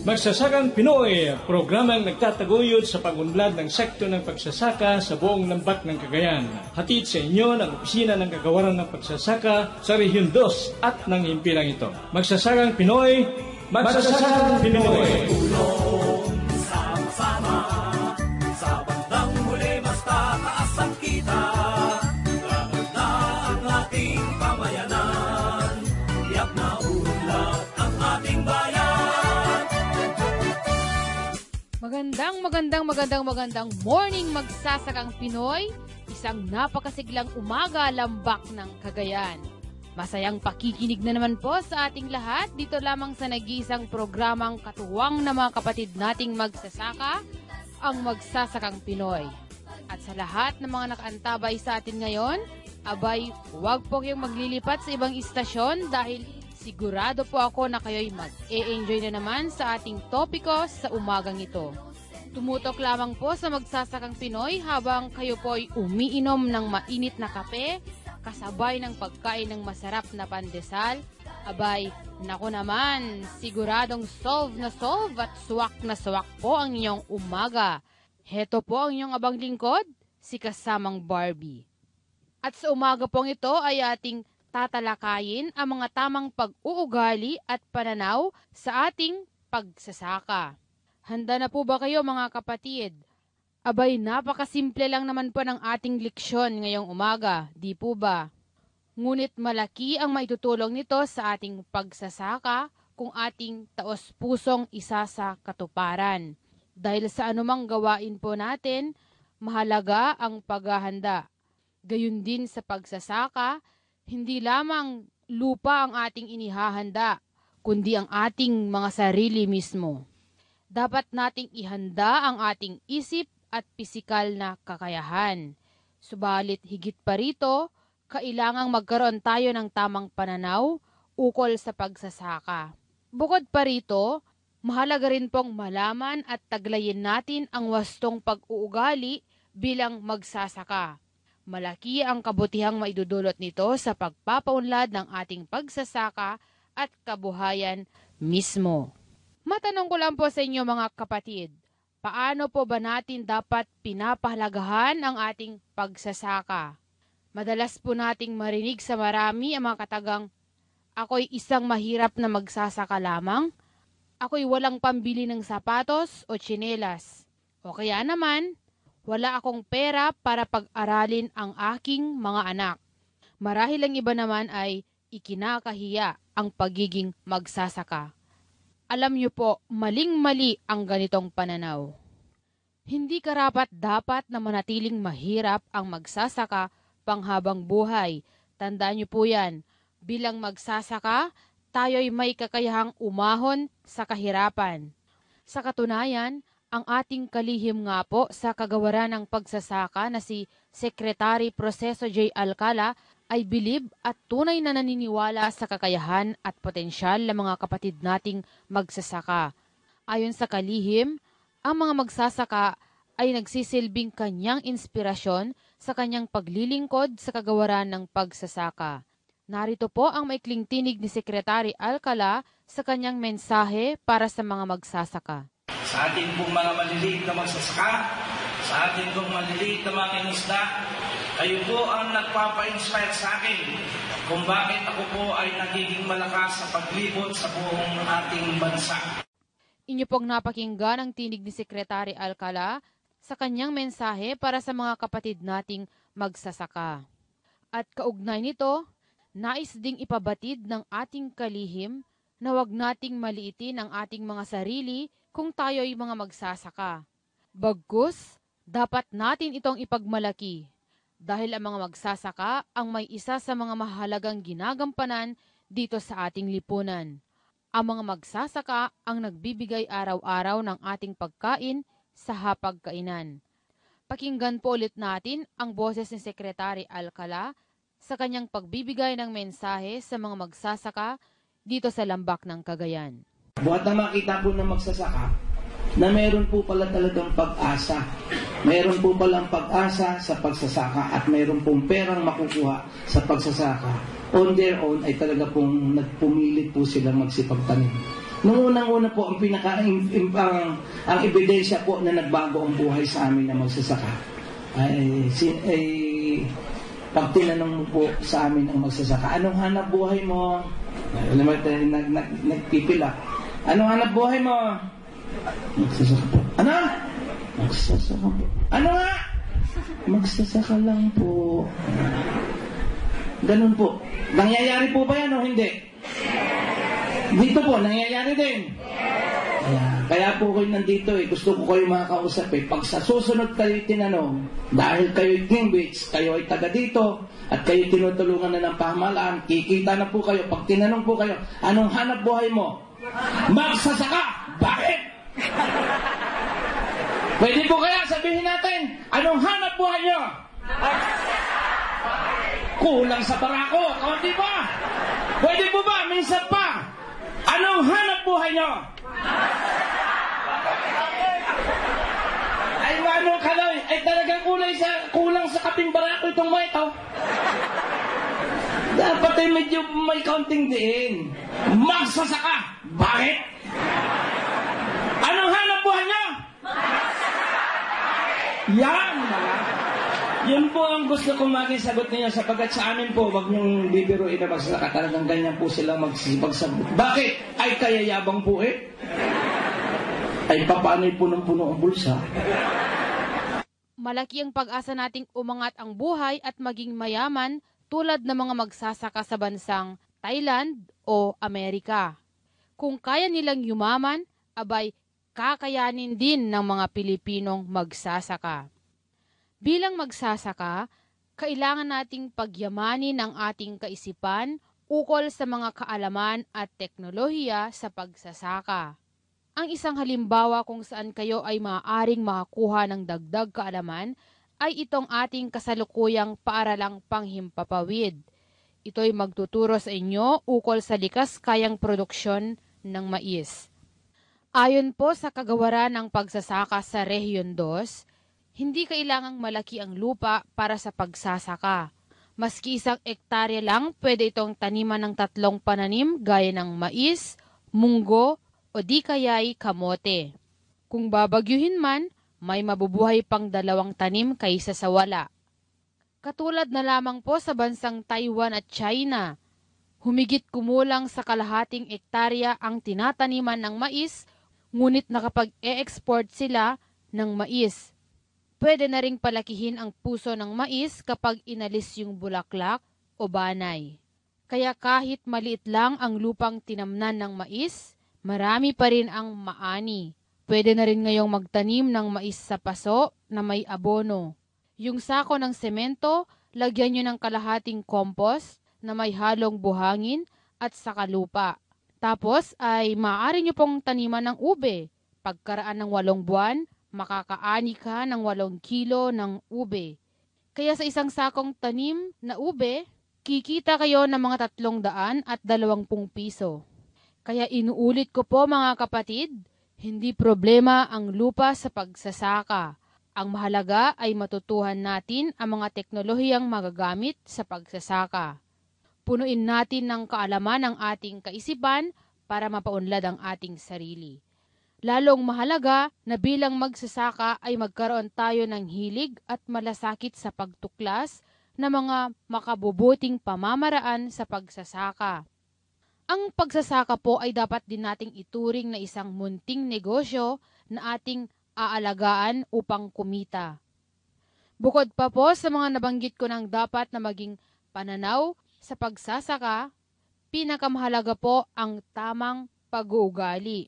Magsasakang Pinoy, programang nagtataguyod sa pagunlad ng sektor ng pagsasaka sa buong lambak ng Cagayan. Hatid sa inyo ng Opisina ng Kagawaran ng Pagsasaka sa Rehiyon 2 at ng himpilang ito. Magsasakang Pinoy, Magsasakang Pinoy. Sama-sama, sa bandang huli mas tataas ang kita. Lahat na ang ating pamayanan, tiyak na ulat ang ating bayan. Magandang morning magsasakang Pinoy. Isang napakasiglang umaga lambak ng Cagayan. Masayang pakikinig na naman po sa ating lahat dito lamang sa nag-iisang programang katuwang na mga kapatid nating magsasaka, ang Magsasakang Pinoy. At sa lahat ng mga nakaantabay sa atin ngayon, abay, huwag po kayong maglilipat sa ibang istasyon dahil sigurado po ako na kayo'y mag-e-enjoy na naman sa ating topiko sa umagang ito. Tumutok lamang po sa Magsasakang Pinoy habang kayo po'y umiinom ng mainit na kape, kasabay ng pagkain ng masarap na pandesal. Abay, naku naman, siguradong solve at swak na swak po ang inyong umaga. Heto po ang inyong abang lingkod, si kasamang Barbie. At sa umaga pong ito ay ating tatalakayin ang mga tamang pag-uugali at pananaw sa ating pagsasaka. Handa na po ba kayo mga kapatid? Abay, napakasimple lang naman po ng ating leksyon ngayong umaga, di po ba? Ngunit malaki ang maitutulong nito sa ating pagsasaka kung ating taos-pusong isa sa katuparan. Dahil sa anumang gawain po natin, mahalaga ang paghahanda. Gayun din sa pagsasaka, hindi lamang lupa ang ating inihahanda, kundi ang ating mga sarili mismo. Dapat nating ihanda ang ating isip at pisikal na kakayahan. Subalit higit pa rito, kailangang magkaroon tayo ng tamang pananaw ukol sa pagsasaka. Bukod pa rito, mahalaga rin pong malaman at taglayin natin ang wastong pag-uugali bilang magsasaka. Malaki ang kabutihang maidudulot nito sa pagpapaunlad ng ating pagsasaka at kabuhayan mismo. Matanong ko lang po sa inyo mga kapatid, paano po ba natin dapat pinapahalagahan ang ating pagsasaka? Madalas po nating marinig sa marami ang mga katagang, ako'y isang mahirap na magsasaka lamang, ako'y walang pambili ng sapatos o tsinelas, o kaya naman, wala akong pera para pag-aralin ang aking mga anak. Marahil ang iba naman ay ikinakahiya ang pagiging magsasaka. Alam niyo po, maling-mali ang ganitong pananaw. Hindi karapat-dapat na manatiling mahirap ang magsasaka panghabang buhay. Tandaan niyo po yan, bilang magsasaka, tayo'y may kakayahang umahon sa kahirapan. Sa katunayan, ang ating kalihim nga po sa kagawaran ng pagsasaka na si Secretary Proceso J. Alcala ay bilib at tunay na naniniwala sa kakayahan at potensyal ng mga kapatid nating magsasaka. Ayon sa kalihim, ang mga magsasaka ay nagsisilbing kanyang inspirasyon sa kanyang paglilingkod sa kagawaran ng pagsasaka. Narito po ang maikling tinig ni Secretary Alcala sa kanyang mensahe para sa mga magsasaka. Sa ating pong mga maliliit na magsasaka, sa ating pong maliliit na mga inusda, kayo po ang nagpapa-inspire sa akin kung bakit ako po ay nagiging malakas sa paglibot sa buong ating bansa. Inyo pong napakinggan ang tinig ni Secretary Alcala sa kanyang mensahe para sa mga kapatid nating magsasaka. At kaugnay nito, nais ding ipabatid ng ating kalihim na huwag nating maliitin ang ating mga sarili kung tayo'y mga magsasaka. Bagkus, dapat natin itong ipagmalaki. Dahil ang mga magsasaka ang may isa sa mga mahalagang ginagampanan dito sa ating lipunan. Ang mga magsasaka ang nagbibigay araw-araw ng ating pagkain sa hapagkainan. Pakinggan po ulit natin ang boses ni Secretary Alcala sa kanyang pagbibigay ng mensahe sa mga magsasaka dito sa lambak ng Cagayan. Buhat na makita po ng magsasaka na meron po pala talagang pag-asa. Meron po palang pag-asa sa pagsasaka at meron pong perang makukuha sa pagsasaka. On their own ay talaga pong nagpumilit po silang magsipagtanim. Nung unang-una po, ang ebidensya po na nagbago ang buhay sa amin na magsasaka ay pag tinanong mo po sa amin ang magsasaka, anong hanap buhay mo? Alam mo, nagpipila. Anong hanap buhay mo? Magsasaka po. Ano? Magsasaka po. Ano nga? Magsasaka lang po. Ganun po. Nangyayari po ba yan o hindi? Dito po, nangyayari din. Kaya po kayo nandito gusto ko kayo makakausap Pag sa susunod kayo tinanong, dahil kayo'y teammates, kayo ay taga dito, at kayo tinutulungan na ng pamahalaan, kikita na po kayo. Pag tinanong po kayo, anong hanap buhay mo? Magsasaka! Bakit? Pwede po kaya sabihin natin, anong hanap buhay nyo? Kulang sa barako, kaunti ba? Pwede po ba? Minsan pa. Anong hanap buhay nyo? Ay, manong kaloy, ay talagang kulang sa kaping barako itong mga ito. Dapat ay medyo may kaunting diin. Magsasaka. Bakit? Anong hanap buhay nyo? Yan! Yun po ang gusto kong maging sagot ninyo sapagkat sa amin po, wag niyong bibiruin na magsasaka. Talagang ganyan po sila magsasabot. Bakit? Ay kayayabang po Ay papaano'y punong-puno ang bulsa. Malaki ang pag-asa nating umangat ang buhay at maging mayaman tulad ng mga magsasaka sa bansang Thailand o Amerika. Kung kaya nilang yumaman, abay kakayanin din ng mga Pilipinong magsasaka. Bilang magsasaka, kailangan nating pagyamanin ang ating kaisipan ukol sa mga kaalaman at teknolohiya sa pagsasaka. Ang isang halimbawa kung saan kayo ay maaaring makakuha ng dagdag kaalaman ay itong ating kasalukuyang paaralang panghimpapawid. Ito'y magtuturo sa inyo ukol sa likas kayang produksyon ng mais. Ayon po sa kagawaran ng pagsasaka sa Rehiyon 2, hindi kailangang malaki ang lupa para sa pagsasaka. Maski 1 hektarya lang, pwede itong taniman ng 3 pananim gaya ng mais, munggo, o di kaya'y kamote. Kung babagyuhin man, may mabubuhay pang 2 tanim kaysa sa wala. Katulad na lamang po sa bansang Taiwan at China, humigit kumulang sa kalahating hektarya ang tinataniman ng mais, ngunit nakapag-e-export sila ng mais. Pwede na ring palakihin ang puso ng mais kapag inalis yung bulaklak o banay. Kaya kahit maliit lang ang lupang tinamnan ng mais, marami pa rin ang maani. Pwede na rin ngayong magtanim ng mais sa paso na may abono. Yung sako ng semento, lagyan nyo ng kalahating compost na may halong buhangin at sakalupa. Tapos ay maaari nyo pong taniman ng ube. Pagkaraan ng 8 buwan, makakaani ka ng 8 kilo ng ube. Kaya sa isang sakong tanim na ube, kikita kayo ng mga 300 at 20 piso. Kaya inuulit ko po mga kapatid, hindi problema ang lupa sa pagsasaka. Ang mahalaga ay matutuhan natin ang mga teknolohiyang magagamit sa pagsasaka. Punuin natin ng kaalaman ang ating kaisipan para mapaunlad ang ating sarili. Lalong mahalaga na bilang magsasaka ay magkaroon tayo ng hilig at malasakit sa pagtuklas ng mga makabubuting pamamaraan sa pagsasaka. Ang pagsasaka po ay dapat din nating ituring na isang munting negosyo na ating aalagaan upang kumita. Bukod pa po sa mga nabanggit ko ng dapat na maging pananaw sa pagsasaka, pinakamahalaga po ang tamang pag-uugali.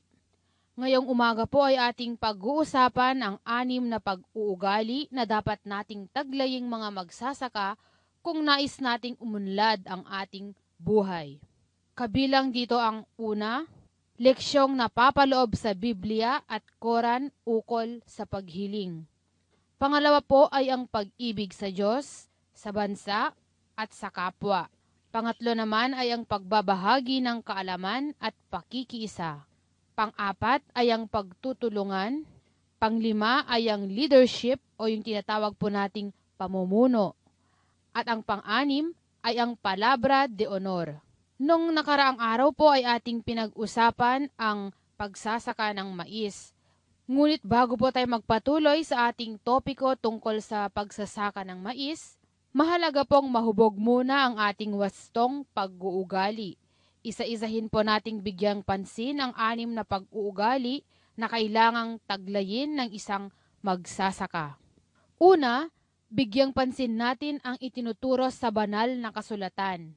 Ngayong umaga po ay ating pag-uusapan ang 6 na pag-uugali na dapat nating taglaying mga magsasaka kung nais nating umunlad ang ating buhay. Kabilang dito ang una, leksyong napapaloob sa Biblia at Koran ukol sa paghiling. Pangalawa po ay ang pag-ibig sa Diyos, sa bansa at sa kapwa. Pangatlo naman ay ang pagbabahagi ng kaalaman at pakikiisa. Pang-4 ay ang pagtutulungan. Pang-5 ay ang leadership o yung tinatawag po nating pamumuno. At ang pang-6 ay ang palabra de honor. Nung nakaraang araw po ay ating pinag-usapan ang pagsasaka ng mais. Ngunit bago po tayo magpatuloy sa ating topiko tungkol sa pagsasaka ng mais, mahalaga pong mahubog muna ang ating wastong pag-uugali. Isa-isahin po nating bigyang pansin ang 6 na pag-uugali na kailangang taglayin ng isang magsasaka. Una, bigyang pansin natin ang itinuturo sa banal na kasulatan.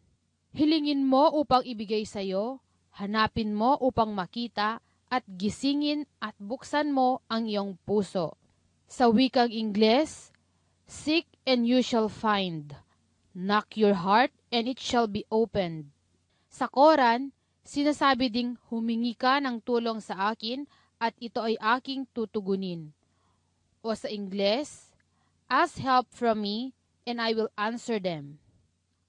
Hilingin mo upang ibigay sa iyo, hanapin mo upang makita, at gisingin at buksan mo ang iyong puso. Sa wikang Ingles, seek and you shall find. Knock your heart and it shall be opened. Sa Quran, sinasabi ding humingi ka ng tulong sa akin at ito ay aking tutugunin. O sa Ingles, ask help from me and I will answer them.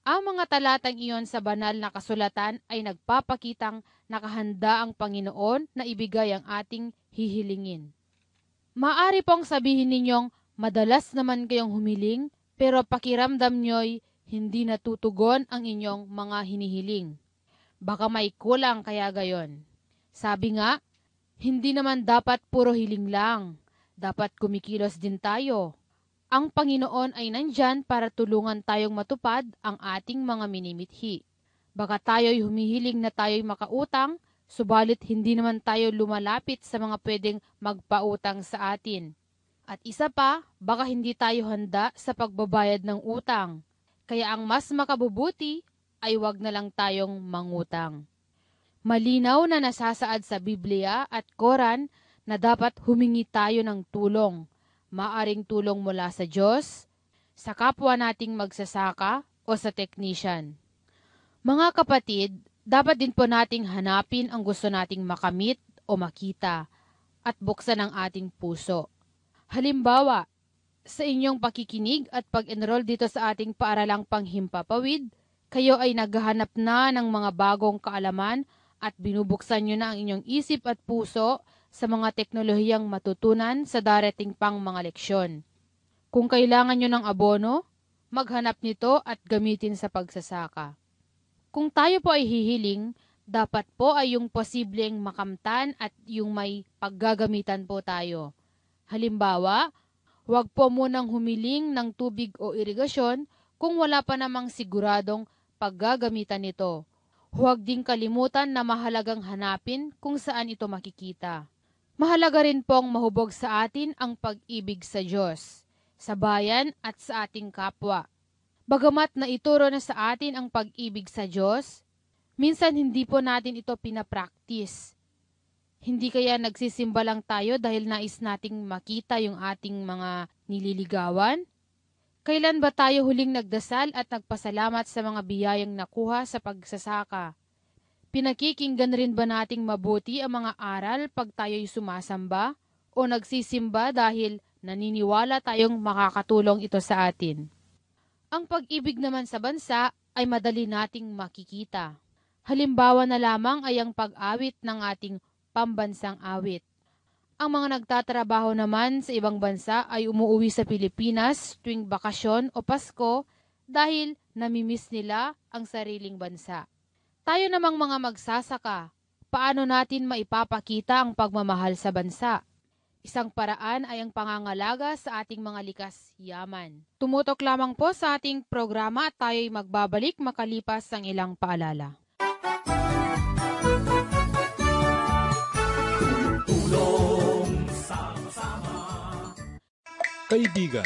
Ang mga talatang iyon sa banal na kasulatan ay nagpapakitang nakahanda ang Panginoon na ibigay ang ating hihilingin. Maari pong sabihin ninyong madalas naman kayong humiling pero pakiramdam nyo'y hindi natutugon ang inyong mga hinihiling. Baka may kulang kaya gayon. Sabi nga, hindi naman dapat puro hiling lang. Dapat kumikilos din tayo. Ang Panginoon ay nandyan para tulungan tayong matupad ang ating mga minimithi. Baka tayo'y humihiling na tayo'y makautang, subalit hindi naman tayo lumalapit sa mga pwedeng magpautang sa atin. At isa pa, baka hindi tayo handa sa pagbabayad ng utang. Kaya ang mas makabubuti ay wag na lang tayong mangutang. Malinaw na nasasaad sa Biblia at Quran na dapat humingi tayo ng tulong. Maaring tulong mula sa Diyos, sa kapwa nating magsasaka o sa technician. Mga kapatid, dapat din po nating hanapin ang gusto nating makamit o makita at buksan ang ating puso. Halimbawa, sa inyong pakikinig at pag-enroll dito sa ating paaralang panghimpapawid, kayo ay naghahanap na ng mga bagong kaalaman at binubuksan nyo na ang inyong isip at puso sa mga teknolohiyang matutunan sa darating pang mga leksyon. Kung kailangan nyo ng abono, maghanap nito at gamitin sa pagsasaka. Kung tayo po ay hihiling, dapat po ay yung posibleng makamtan at yung may paggagamitan po tayo. Halimbawa, huwag po munang humiling ng tubig o irigasyon kung wala pa namang siguradong paggagamitan nito. Huwag ding kalimutan na mahalagang hanapin kung saan ito makikita. Mahalaga rin pong mahubog sa atin ang pag-ibig sa Diyos, sa bayan at sa ating kapwa. Bagamat na ituro na sa atin ang pag-ibig sa Diyos, minsan hindi po natin ito pinapractice. Hindi kaya nagsisimba lang tayo dahil nais nating makita yung ating mga nililigawan? Kailan ba tayo huling nagdasal at nagpasalamat sa mga biyayang nakuha sa pagsasaka? Pinakikinggan rin ba nating mabuti ang mga aral pag tayo'y sumasamba o nagsisimba dahil naniniwala tayong makakatulong ito sa atin? Ang pag-ibig naman sa bansa ay madali nating makikita. Halimbawa na lamang ay ang pag-awit ng ating pambansang awit. Ang mga nagtatrabaho naman sa ibang bansa ay umuuwi sa Pilipinas tuwing bakasyon o Pasko dahil namimiss nila ang sariling bansa. Tayo namang mga magsasaka, paano natin maipapakita ang pagmamahal sa bansa? Isang paraan ay ang pangangalaga sa ating mga likas yaman. Tumutok lamang po sa ating programa at tayo'y magbabalik makalipas ang ilang paalala. Kaibigan,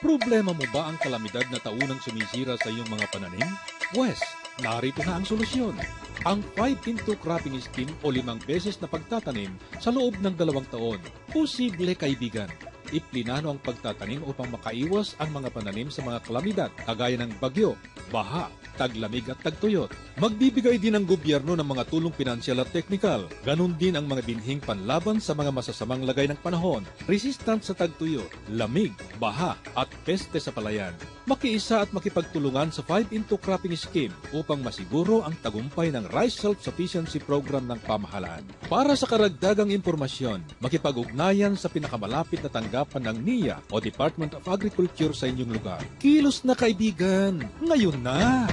problema mo ba ang kalamidad na taunang sumisira sa iyong mga pananim? Wes, narito na ang solusyon. Ang 5-in-2 cropping scheme o 5 beses na pagtatanim sa loob ng 2 taon. Posible, kaibigan. Iplinano ang pagtatanim upang makaiwas ang mga pananim sa mga kalamidad kagaya ng bagyo, baha, taglamig at tagtuyot. Magbibigay din ang gobyerno ng mga tulong pinansyal at teknikal. Ganon din ang mga binhing panlaban sa mga masasamang lagay ng panahon, resistant sa tagtuyot, lamig, baha at peste sa palayan. Makiisa at makipagtulungan sa 5-in-2 cropping scheme upang masiguro ang tagumpay ng Rice Self-Sufficiency Program ng pamahalaan. Para sa karagdagang impormasyon, makipag-ugnayan sa pinakamalapit na tanggapan ng NIA o Department of Agriculture sa inyong lugar. Kilos na, kaibigan! Ngayon na!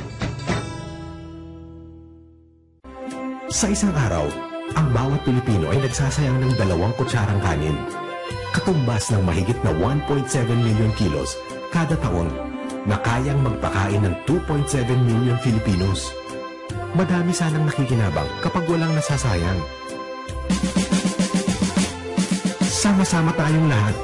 Sa isang araw, ang bawat Pilipino ay nagsasayang ng 2 kutsarang kanin. Katumbas ng mahigit na 1.7 million kilos kada taon na kayang magpakain ng 2.7 million Filipinos. Madami sanang nakikinabang kapag walang nasasayang. Sama-sama tayong lahat.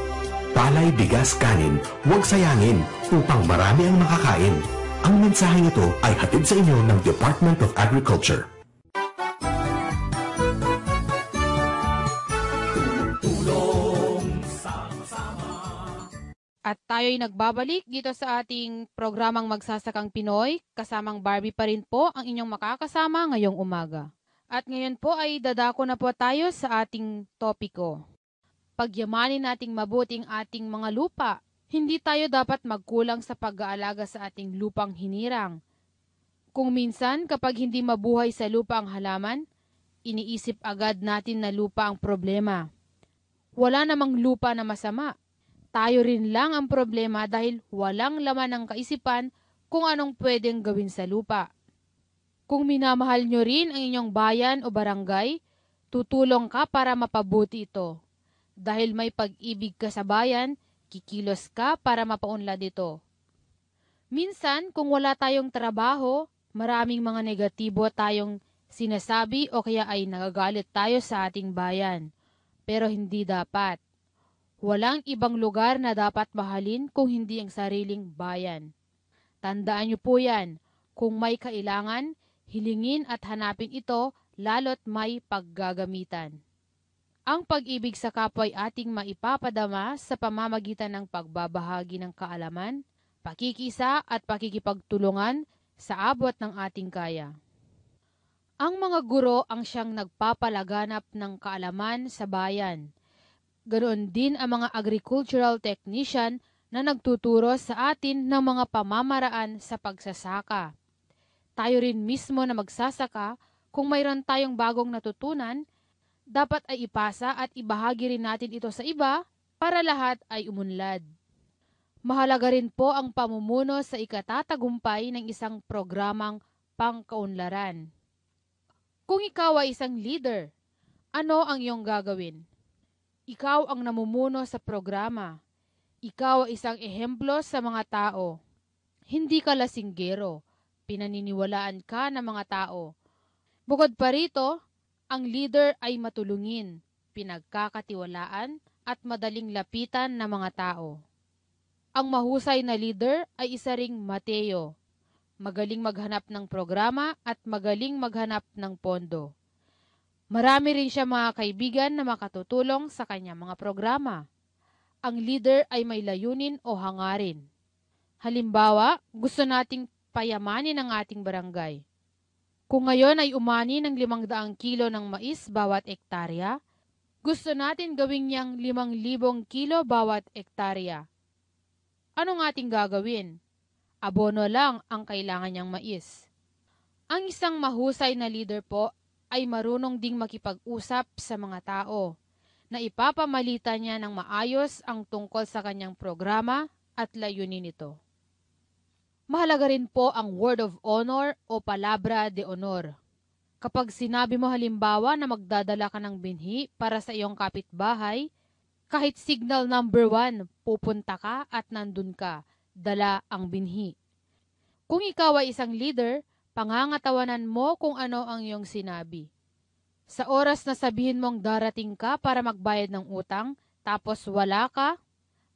Palay, bigas, kanin, huwag sayangin upang marami ang makakain. Ang mensaheng ito ay hatid sa inyo ng Department of Agriculture. At tayo'y nagbabalik dito sa ating programang Magsasakang Pinoy. Kasamang Barbie pa rin po ang inyong makakasama ngayong umaga. At ngayon po ay dadako na po tayo sa ating topiko. Pagyamanin nating mabuting ating mga lupa. Hindi tayo dapat magkulang sa pag-aalaga sa ating lupang hinirang. Kung minsan kapag hindi mabuhay sa lupa ang halaman, iniisip agad natin na lupa ang problema. Wala namang lupa na masama. Tayo rin lang ang problema dahil walang laman ng kaisipan kung anong pwedeng gawin sa lupa. Kung minamahal nyo rin ang inyong bayan o barangay, tutulong ka para mapabuti ito. Dahil may pag-ibig ka sa bayan, kikilos ka para mapaunlad ito. Minsan, kung wala tayong trabaho, maraming mga negatibo tayong sinasabi o kaya ay nagagalit tayo sa ating bayan. Pero hindi dapat. Walang ibang lugar na dapat mahalin kung hindi ang sariling bayan. Tandaan niyo po yan, kung may kailangan, hilingin at hanapin ito lalo't may paggagamitan. Ang pag-ibig sa kapwa ay ating maipapadama sa pamamagitan ng pagbabahagi ng kaalaman, pakikisa at pakikipagtulungan sa abot ng ating kaya. Ang mga guro ang siyang nagpapalaganap ng kaalaman sa bayan. Ganoon din ang mga agricultural technician na nagtuturo sa atin ng mga pamamaraan sa pagsasaka. Tayo rin mismo na magsasaka, kung mayroon tayong bagong natutunan, dapat ay ipasa at ibahagi rin natin ito sa iba para lahat ay umunlad. Mahalaga rin po ang pamumuno sa ikatatagumpay ng isang programang pangkaunlaran. Kung ikaw ay isang leader, ano ang iyong gagawin? Ikaw ang namumuno sa programa. Ikaw ay isang ehemplo sa mga tao. Hindi ka lasinggero. Pinaniniwalaan ka ng mga tao. Bukod pa rito, ang leader ay matulungin, pinagkakatiwalaan at madaling lapitan ng mga tao. Ang mahusay na leader ay isa ring Mateo. Magaling maghanap ng programa at magaling maghanap ng pondo. Marami rin siya mga kaibigan na makatutulong sa kanyang mga programa. Ang leader ay may layunin o hangarin. Halimbawa, gusto nating payamanin ang ating barangay. Kung ngayon ay umani ng 500 kilo ng mais bawat ektarya, gusto natin gawing niyang 5,000 kilo bawat ektarya. Anong ating gagawin? Abono lang ang kailangan niyang mais. Ang isang mahusay na leader po ay marunong ding makipag-usap sa mga tao na ipapamalita niya ng maayos ang tungkol sa kanyang programa at layunin nito. Mahalaga rin po ang word of honor o palabra de honor. Kapag sinabi mo halimbawa na magdadala ka ng binhi para sa iyong kapitbahay, kahit signal number 1, pupunta ka at nandun ka, dala ang binhi. Kung ikaw ay isang leader, pangangatawanan mo kung ano ang iyong sinabi. Sa oras na sabihin mong darating ka para magbayad ng utang, tapos wala ka,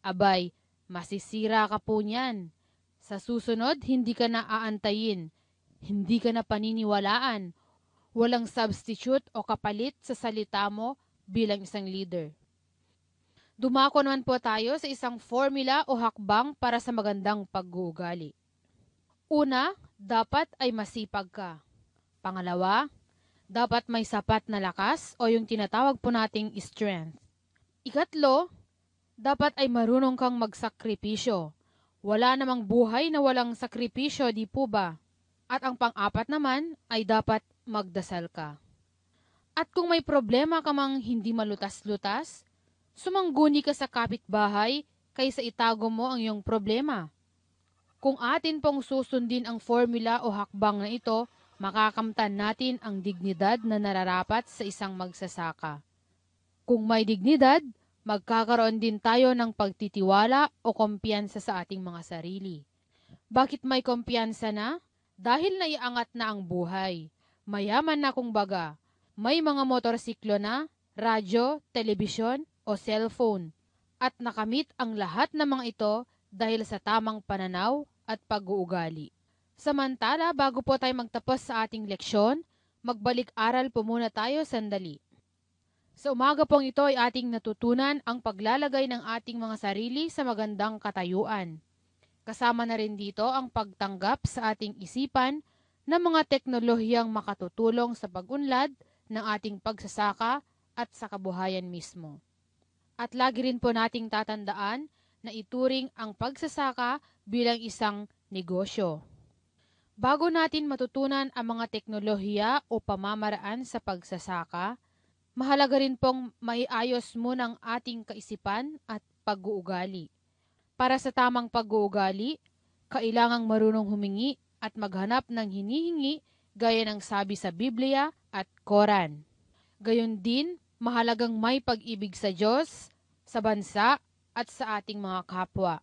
abay, masisira ka po niyan. Sa susunod, hindi ka na aantayin, hindi ka na paniniwalaan, walang substitute o kapalit sa salita mo bilang isang leader. Dumako naman po tayo sa isang formula o hakbang para sa magandang pag-uugali. Una, dapat ay masipag ka. Pangalawa, dapat may sapat na lakas o yung tinatawag po nating strength. Ikatlo, dapat ay marunong kang magsakripisyo. Wala namang buhay na walang sakripisyo, di po ba? At ang pang-apat naman ay dapat magdasal ka. At kung may problema ka mang hindi malutas-lutas, sumangguni ka sa kapitbahay kaysa itago mo ang iyong problema. Kung atin pong susundin ang formula o hakbang na ito, makakamtan natin ang dignidad na nararapat sa isang magsasaka. Kung may dignidad, magkakaroon din tayo ng pagtitiwala o kumpiyansa sa ating mga sarili. Bakit may kumpiyansa na? Dahil naiangat na ang buhay. Mayaman na kumbaga. May mga motorsiklo na, radyo, telebisyon o cellphone. At nakamit ang lahat ng mga ito dahil sa tamang pananaw at pag-uugali. Samantala, bago po tayo magtapos sa ating leksyon, magbalik-aral po muna tayo sandali. Sa umaga pong ito ay ating natutunan ang paglalagay ng ating mga sarili sa magandang katayuan. Kasama na rin dito ang pagtanggap sa ating isipan ng mga teknolohiyang makatutulong sa pag-unlad ng ating pagsasaka at sa kabuhayan mismo. At lagi rin po nating tatandaan na ituring ang pagsasaka bilang isang negosyo. Bago natin matutunan ang mga teknolohiya o pamamaraan sa pagsasaka, mahalaga rin pong maiayos muna ang ating kaisipan at pag-uugali. Para sa tamang pag-uugali, kailangang marunong humingi at maghanap ng hinihingi gaya ng sabi sa Biblia at Koran. Gayon din, mahalagang may pag-ibig sa Diyos, sa bansa at sa ating mga kapwa.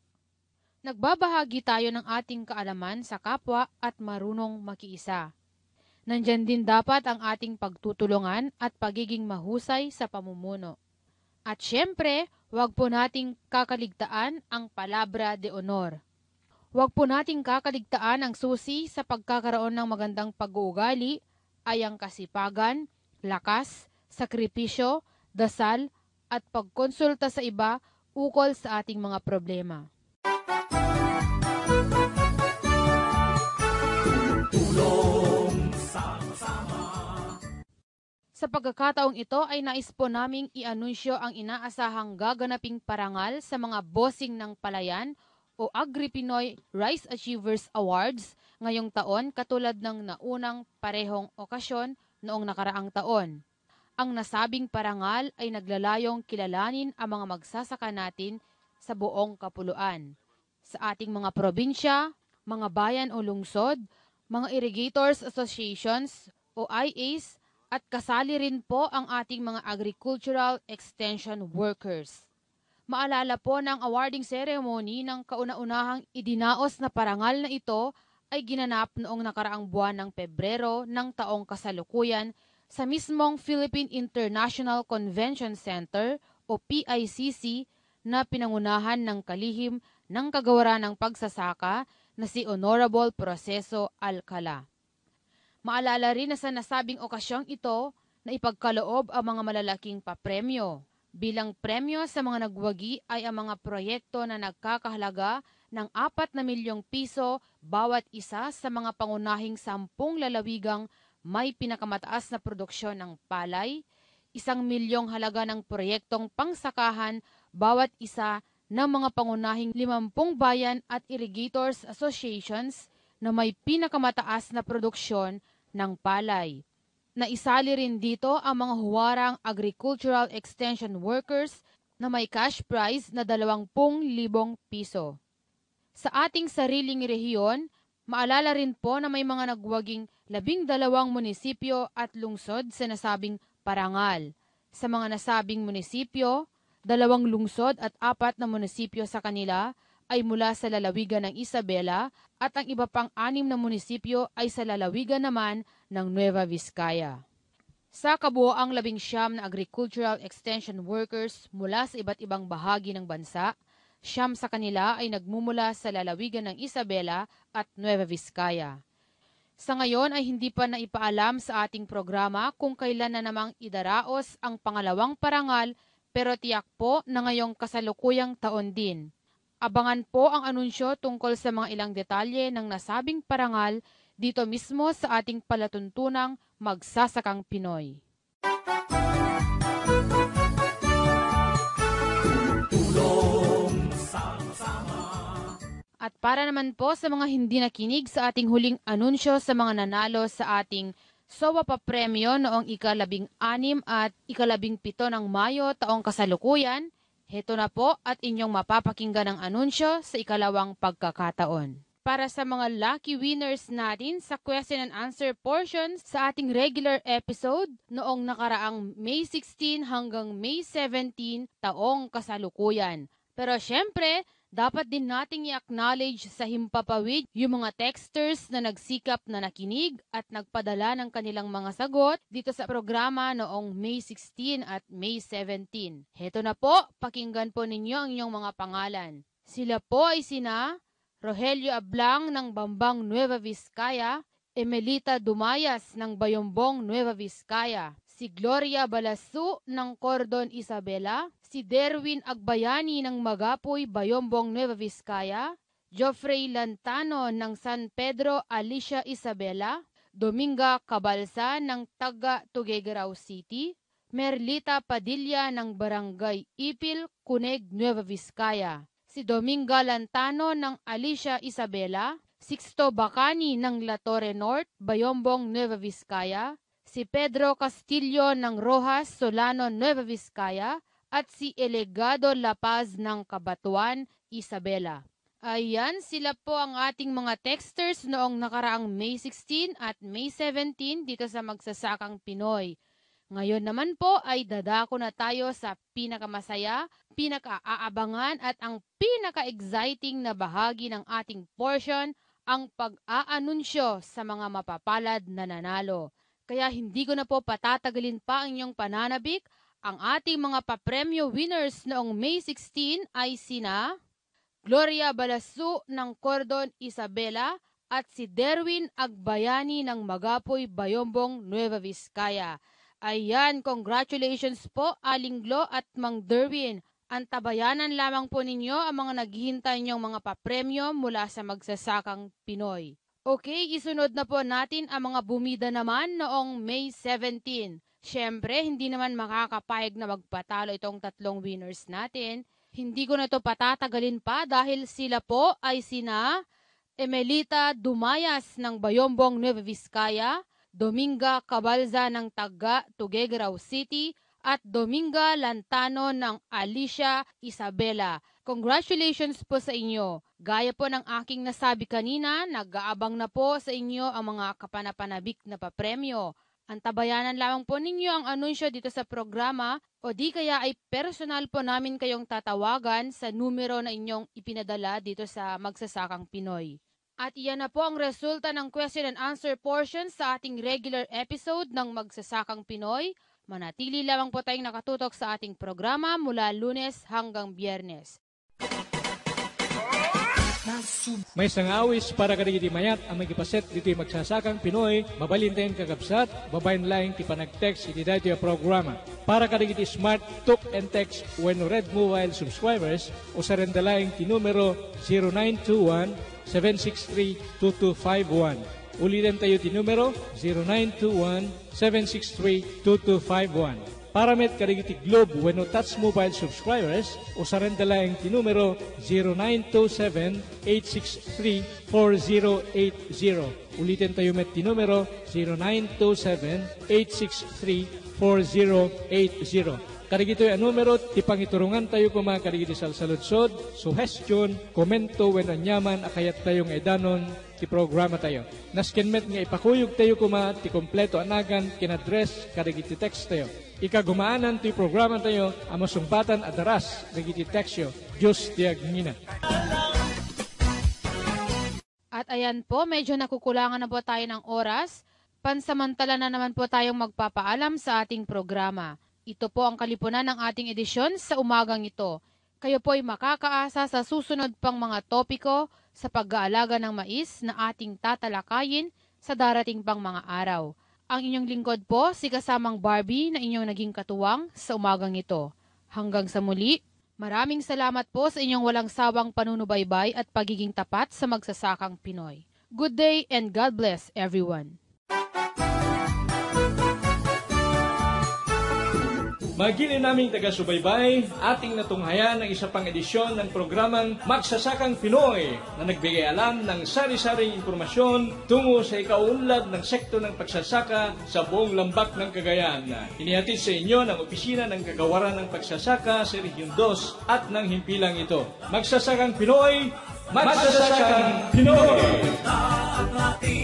Nagbabahagi tayo ng ating kaalaman sa kapwa at marunong makiisa. Nandyan din dapat ang ating pagtutulungan at pagiging mahusay sa pamumuno. At syempre, huwag po nating kakaligtaan ang palabra de honor. Huwag po nating kakaligtaan ang susi sa pagkakaroon ng magandang pag-uugali ay ang kasipagan, lakas, sakripisyo, dasal at pagkonsulta sa iba ukol sa ating mga problema. Sa pagkakataong ito ay nais po naming i-anunsyo ang inaasahang gaganaping parangal sa mga bossing ng palayan o Agri-Pinoy Rice Achievers Awards ngayong taon katulad ng naunang parehong okasyon noong nakaraang taon. Ang nasabing parangal ay naglalayong kilalanin ang mga magsasaka natin sa buong kapuluan. Sa ating mga probinsya, mga bayan o lungsod, mga irrigators associations o IAs, at kasali rin po ang ating mga agricultural extension workers. Maalala po ng awarding ceremony ng kauna-unahang idinaos na parangal na ito ay ginanap noong nakaraang buwan ng Pebrero ng taong kasalukuyan sa mismong Philippine International Convention Center o PICC na pinangunahan ng kalihim ng kagawaran ng pagsasaka na si Honorable Proceso Alcala. Maalala rin na sa nasabing okasyong ito na ipagkaloob ang mga malalaking papremyo. Bilang premyo sa mga nagwagi ay ang mga proyekto na nagkakahalaga ng 4 na milyong piso bawat isa sa mga pangunahing 10 lalawigang may pinakamataas na produksyon ng palay, 1 milyong halaga ng proyektong pangsakahan bawat isa ng mga pangunahing 50 bayan at irrigators associations na may pinakamataas na produksyon ng palay. Naisali rin dito ang mga huwarang agricultural extension workers na may cash prize na 20,000 piso. Sa ating sariling rehiyon, maalala rin po na may mga nagwaging 12 munisipyo at lungsod sa nasabing parangal. Sa mga nasabing munisipyo, 2 lungsod at 4 na munisipyo sa kanila ay mula sa lalawigan ng Isabela at ang iba pang 6 na munisipyo ay sa lalawigan naman ng Nueva Vizcaya. Sa kabuoang 19 na agricultural extension workers mula sa iba't ibang bahagi ng bansa, 9 sa kanila ay nagmumula sa lalawigan ng Isabela at Nueva Vizcaya. Sa ngayon ay hindi pa naipaalam sa ating programa kung kailan na namang idaraos ang pangalawang parangal pero tiyak po na ngayong kasalukuyang taon din. Abangan po ang anunsyo tungkol sa mga ilang detalye ng nasabing parangal dito mismo sa ating palatuntunang Magsasakang Pinoy. At para naman po sa mga hindi nakinig sa ating huling anunsyo sa mga nanalo sa ating SOA Papremyo noong ika-16 at ika-17 ng Mayo taong kasalukuyan, heto na po at inyong mapapakinggan ang anunsyo sa ikalawang pagkakataon. para sa mga lucky winners natin sa question and answer portion sa ating regular episode noong nakaraang May 16 hanggang May 17 taong kasalukuyan. Pero syempre, dapat din nating i-acknowledge sa himpapawid yung mga texters na nagsikap na nakinig at nagpadala ng kanilang mga sagot dito sa programa noong May 16 at May 17. Heto na po, pakinggan po ninyo ang inyong mga pangalan. Sila po ay sina Rogelio Ablang ng Bambang Nueva Vizcaya, Emelita Dumayas ng Bayombong Nueva Vizcaya, si Gloria Balasu ng Cordon Isabela, si Derwin Agbayani ng Magapoy, Bayombong Nueva Vizcaya, Joffrey Lantano ng San Pedro, Alicia Isabela, Dominga Cabalsa ng Taga Tuguegarao City, Merlita Padilla ng Barangay Ipil, Cuneg, Nueva Vizcaya, si Dominga Lantano ng Alicia Isabela, Sixto Bacani ng La Torre North, Bayombong Nueva Vizcaya, si Pedro Castillo ng Rojas, Solano, Nueva Vizcaya, at si Elegado La Paz ng Cabatuan, Isabela. Ayan, sila po ang ating mga texters noong nakaraang May 16 at May 17 dito sa Magsasakang Pinoy. Ngayon naman po ay dadako na tayo sa pinakamasaya, pinaka-aabangan at ang pinaka-exciting na bahagi ng ating portion, ang pag-aanunsyo sa mga mapapalad na nanalo. Kaya hindi ko na po patatagalin pa ang inyong pananabik. Ang ating mga papremyo winners noong May 16 ay sina Gloria Balasu ng Cordon Isabela at si Derwin Agbayani ng Magapoy, Bayombong, Nueva Vizcaya. Ayan, congratulations po Aling Glo at Mang Derwin. Antabayanan lamang po ninyo ang mga naghihintay niyong mga papremyo mula sa Magsasakang Pinoy. Okay, isunod na po natin ang mga bumida naman noong May 17. Siyempre, hindi naman makakapayag na magpatalo itong tatlong winners natin. Hindi ko na ito patatagalin pa dahil sila po ay sina Emelita Dumayas ng Bayombong Nueva Vizcaya, Dominga Cabalza ng Taga Tuguegarao City, at Dominga Lantano ng Alicia Isabela. Congratulations po sa inyo. Gaya po ng aking nasabi kanina, nag-aabang na po sa inyo ang mga kapanapanabik na papremyo. Antabayanan lamang po ninyo ang anunsyo dito sa programa o di kaya ay personal po namin kayong tatawagan sa numero na inyong ipinadala dito sa Magsasakang Pinoy. At iyan na po ang resulta ng question and answer portion sa ating regular episode ng Magsasakang Pinoy. Manatili lamang po tayong nakatutok sa ating programa mula Lunes hanggang Biyernes. May sangawis para kadigiti mayat ang magipaset dito yung Magsasakang Pinoy, mabalintayin kagabsat, babayin laing ti panag-text iti dito yung programa. Para kadigiti smart talk and text when red mobile subscribers o sa rendalaing ti numero 0921-763-2251. Ulitin tayo ti numero 0921-763-2251. Para met kadigiti Globe when no touch mobile subscribers o sa rendalaing ti numero 0927-863-4080. Ulitin tayo met ti numero 0927-863-4080. Karigito yung numero, tipangiturungan tayo kuma karigiti salsaludsod, suggestion, komento, when anyaman, akayat tayong edanon, ti programa tayo. Naskenmet nga ipakuyog tayo kuma, ti kompleto anagan, kinadress, karigiti text tayo. Ikagumaanan ti programa tayo, amasumpatan adaras, karigiti textyo, Diyos tiag ngina. At ayan po, medyo nakukulangan na po tayo ng oras. Pansamantala na naman po tayong magpapaalam sa ating programa. Ito po ang kalipunan ng ating edisyon sa umagang ito. Kayo po ay makakaasa sa susunod pang mga topiko sa pag-aalaga ng mais na ating tatalakayin sa darating pang mga araw. Ang inyong lingkod po, si kasamang Barbie na inyong naging katuwang sa umagang ito. Hanggang sa muli, maraming salamat po sa inyong walang sawang panunubaybay at pagiging tapat sa Magsasakang Pinoy. Good day and God bless everyone. Magili naming taga-subaybay, ating natunghayan ang isa pang edisyon ng programang Magsasakang Pinoy na nagbigay alam ng sari-saring impormasyon tungo sa ikauunlad ng sektor ng pagsasaka sa buong lambak ng Cagayan. Inihatid sa inyo ng Opisina ng Kagawaran ng Pagsasaka sa Region 2 at ng himpilang ito. Magsasakang Pinoy, Magsasakang Pinoy! Ang ating